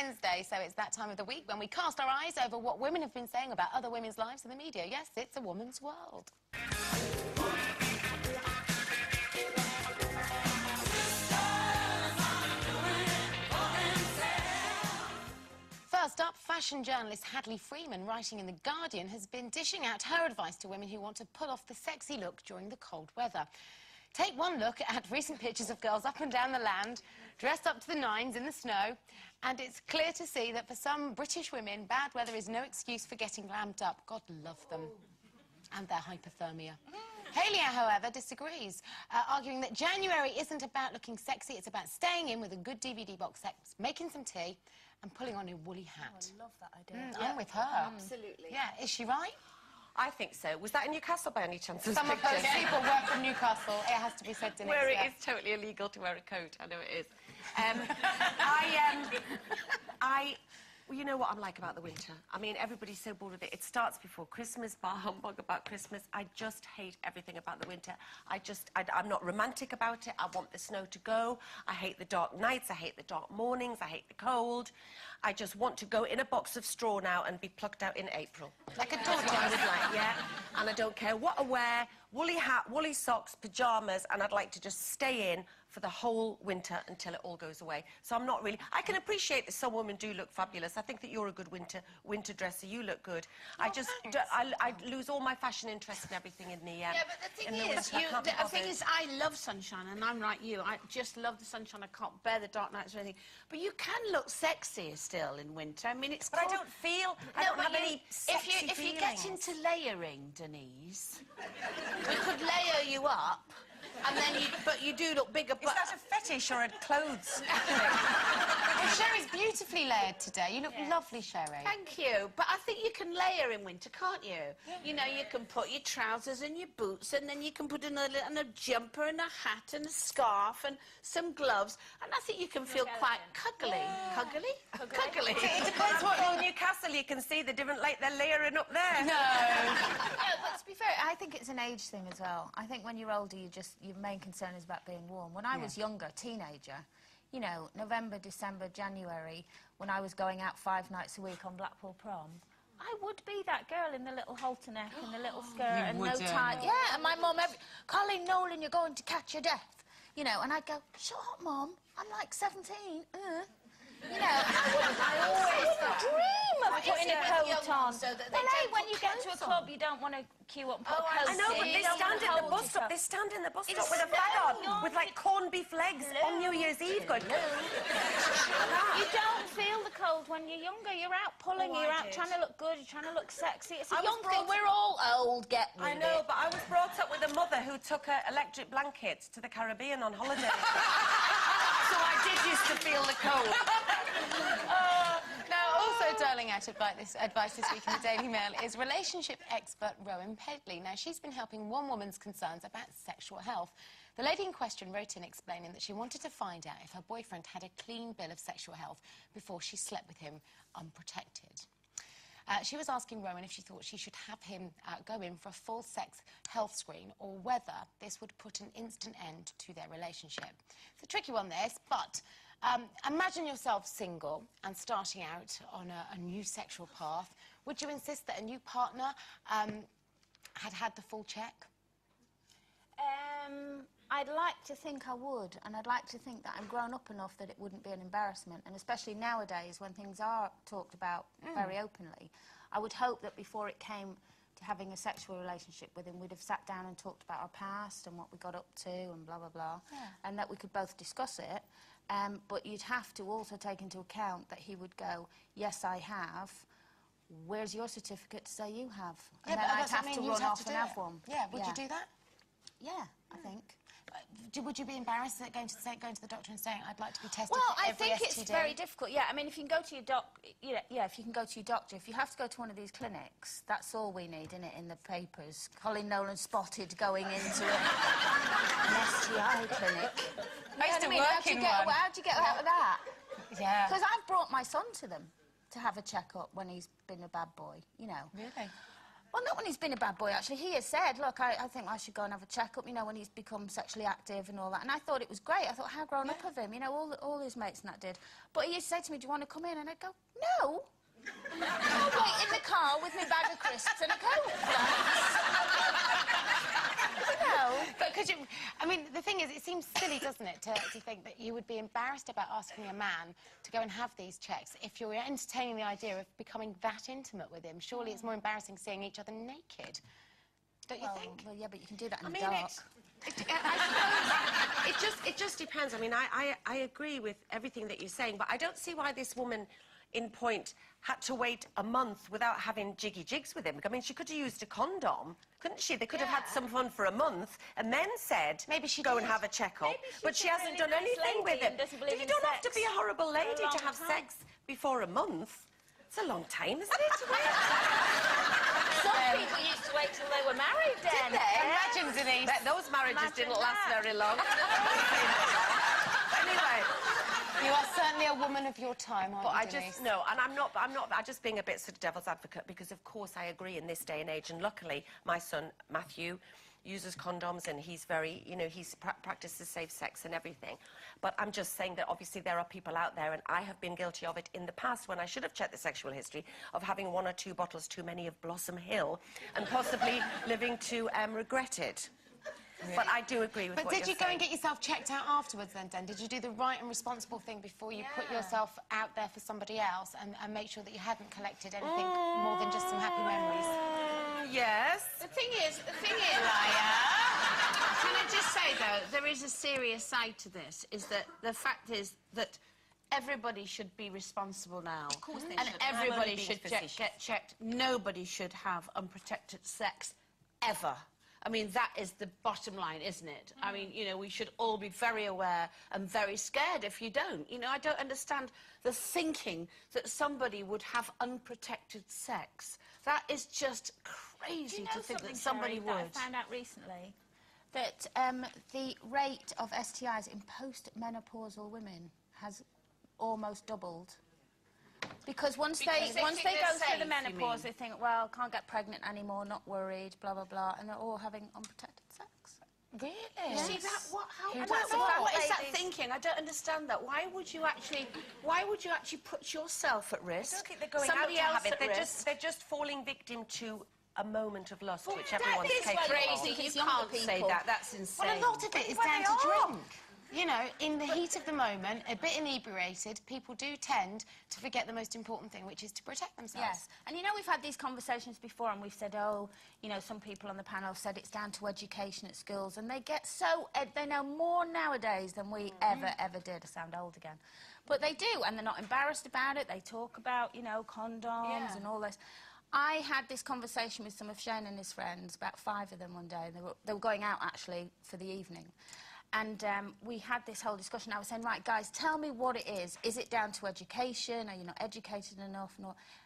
Wednesday, so it's that time of the week when we cast our eyes over what women have been saying about other women's lives in the media. Yes, it's a woman's world. First up, fashion journalist Hadley Freeman, writing in The Guardian, has been dishing out her advice to women who want to pull off the sexy look during the cold weather. Take one look at recent pictures of girls up and down the land, dressed up to the nines in the snow, and it's clear to see that for some British women, bad weather is no excuse for getting glammed up. God love them. And their hypothermia. Hayley, however, disagrees, arguing that January isn't about looking sexy, it's about staying in with a good DVD box set, making some tea, and pulling on a woolly hat. Oh, I love that idea. I'm with her. Absolutely. Yeah, is she right? I think so. Was that in Newcastle by any chance? Some of those people work from Newcastle. It has to be said, Denise. Where it is totally illegal to wear a coat. I know it is. Well, you know what I'm like about the winter. I mean, everybody's so bored with it. It starts before Christmas, bar humbug about Christmas. I just hate everything about the winter. I'm not romantic about it. I want the snow to go. I hate the dark nights. I hate the dark mornings. I hate the cold. I just want to go in a box of straw now and be plucked out in April. Like a tortoise. I would like, yeah. And I don't care what I wear, woolly hat, woolly socks, pyjamas, and I'd like to just stay in for the whole winter until it all goes away. So I'm not really... I can appreciate that some women do look fabulous. I think that you're a good winter dresser. You look good. I lose all my fashion interest and everything in the yeah, but the thing is, I love sunshine, and I'm like you. I just love the sunshine. I can't bear the dark nights or anything. But you can look sexy still in winter. I mean, it's... But I don't feel... I don't have any sexy if you get into layering, Denise, we could layer you up. And then but you do look bigger. Is that a fetish or a clothes? Well, Sherry's beautifully layered today. You look lovely, Sherry. Thank you. But I think you can layer in winter, can't you? Yeah. You know, you can put your trousers and your boots, and then you can put and a jumper and a hat and a scarf and some gloves, and I think you can feel quite cuddly. Yeah. Cuddly? It depends what in Newcastle you can see the different light they're layering up there. No. But to be fair, I think it's an age thing as well. I think when you're older, your main concern is about being warm. When I was younger, teenager, you know, November, December, January, when I was going out 5 nights a week on Blackpool Prom, I would be that girl in the little halter neck and the little skirt and no tie. Yeah, and my mum, Colleen Nolan, you're going to catch your death. You know, and I'd go, shut up, Mum, I'm like 17. You know, I always dream of putting a coat on. So that when you get to a club, you don't want to queue up and put a coat on. I know, but they stand in the bus stop. They stand in the bus stop with a flag on, with like corned beef legs on New Year's Eve. Going, you don't feel the cold when you're younger. You're out pulling. You're out trying to look good. You're trying to look sexy. It's a young thing. We're all old. Get with it. I know, but I was brought up with a mother who took her electric blankets to the Caribbean on holiday. So I did used to feel the cold. Now, also doling out advice this week in the Daily Mail is relationship expert Rowan Pedley. Now, she's been helping one woman's concerns about sexual health. The lady in question wrote in explaining that she wanted to find out if her boyfriend had a clean bill of sexual health before she slept with him unprotected. She was asking Rowan if she thought she should have him go in for a full sex health screen or whether this would put an instant end to their relationship. It's a tricky one, this, but imagine yourself single and starting out on a new sexual path. Would you insist that a new partner had the full check? I'd like to think I would, and I'd like to think that I'm grown up enough that it wouldn't be an embarrassment, and especially nowadays when things are talked about very openly, I would hope that before it came to having a sexual relationship with him, we'd have sat down and talked about our past and what we got up to and blah, blah, blah, and that we could both discuss it, but you'd have to also take into account that he would go, yes, I have, where's your certificate to say you have? And then I'd have to run off and have one. Yeah, would you do that? Yeah, I think. Would you be embarrassed at going to the doctor and saying, I'd like to be tested for every I think STD? It's very difficult, yeah. I mean, if you can go to your if you can go to your doctor, if you have to go to one of these clinics, that's all we need, isn't it, in the papers. Colleen Nolan spotted going into an STI clinic. I used to work in one. How'd you get out of that? Yeah. Because I've brought my son to them to have a check-up when he's been a bad boy, you know. Really? Well, not when he's been a bad boy, actually. He has said, look, I think I should go and have a check-up, you know, when he's become sexually active and all that. And I thought it was great. I thought, how grown up of him, you know, all his mates and that did. But he used to say to me, do you want to come in? And I'd go, no. I'll wait in the car with my bag of crisps and a Coke, No. But could you... I mean, the thing is, it seems silly, doesn't it, to think that you would be embarrassed about asking a man to go and have these checks if you're entertaining the idea of becoming that intimate with him. Surely it's more embarrassing seeing each other naked. Don't you think? Well, yeah, but you can do that in the dark. I suppose it just depends. I mean, I agree with everything that you're saying, but I don't see why this woman in point had to wait a month without having jiggy jigs with him. I mean, she could have used a condom, couldn't she? They could have had some fun for a month and then said, maybe she go and have a check-up. But she hasn't done anything with him. You don't have to be a horrible lady to have sex before a month. It's a long time, isn't it, to wait? Some people used to wait till they were married, then. Did they? Imagine, Denise. Those marriages didn't last very long. Anyway. You are certainly a woman of your time, aren't you, Denise? I'm just being a bit sort of devil's advocate because, of course, I agree in this day and age, and luckily, my son, Matthew, uses condoms and he's very, you know, he's practices safe sex and everything. But I'm just saying that obviously there are people out there, and I have been guilty of it in the past when I should have checked the sexual history, of having 1 or 2 bottles too many of Blossom Hill and possibly living to regret it. Really? But I do agree with what you're saying. But did you go and get yourself checked out afterwards then? Did you do the right and responsible thing before you put yourself out there for somebody else and make sure that you hadn't collected anything more than just some happy memories? Yes. The thing is, can I just say, though, there is a serious side to this, is that the fact is that everybody should be responsible now. Of course they should. And everybody should get checked. Nobody should have unprotected sex, ever. I mean, that is the bottom line, isn't it? I mean, you know, we should all be very aware and very scared if you don't. You know, I don't understand the thinking that somebody would have unprotected sex. That is just crazy to think that somebody would. I found out recently that the rate of STIs in post-menopausal women has almost doubled. Because once they go through the menopause, they think, well, can't get pregnant anymore, not worried, blah, blah, blah, and they're all having unprotected sex. Really? Yes. See, what is that thinking? I don't understand that. Why would you actually put yourself at risk? I don't think they're going out to have it. They're just falling victim to a moment of lust, which everyone's capable of. That is crazy. You can't say that. That's insane. Well, a lot of it is down to drink. You know, in the heat of the moment, a bit inebriated, people do tend to forget the most important thing, which is to protect themselves. Yes, and you know, we've had these conversations before and we've said, oh, you know, some people on the panel have said it's down to education at schools, and they get so... they know more nowadays than we ever did. I sound old again. But they do, and they're not embarrassed about it. They talk about, you know, condoms and all this. I had this conversation with some of Shane and his friends, about 5 of them one day, and they were going out, actually, for the evening. And we had this whole discussion. I was saying, right, guys, tell me what it is. Is it down to education? Are you not educated enough?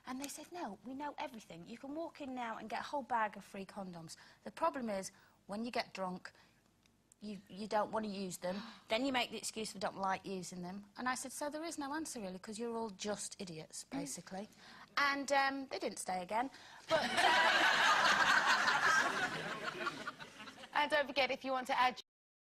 And they said, no, we know everything. You can walk in now and get a whole bag of free condoms. The problem is, when you get drunk, you don't want to use them. Then you make the excuse for don't like using them. And I said, so there is no answer, really, because you're all just idiots, basically. And they didn't stay again. But... And don't forget, if you want to add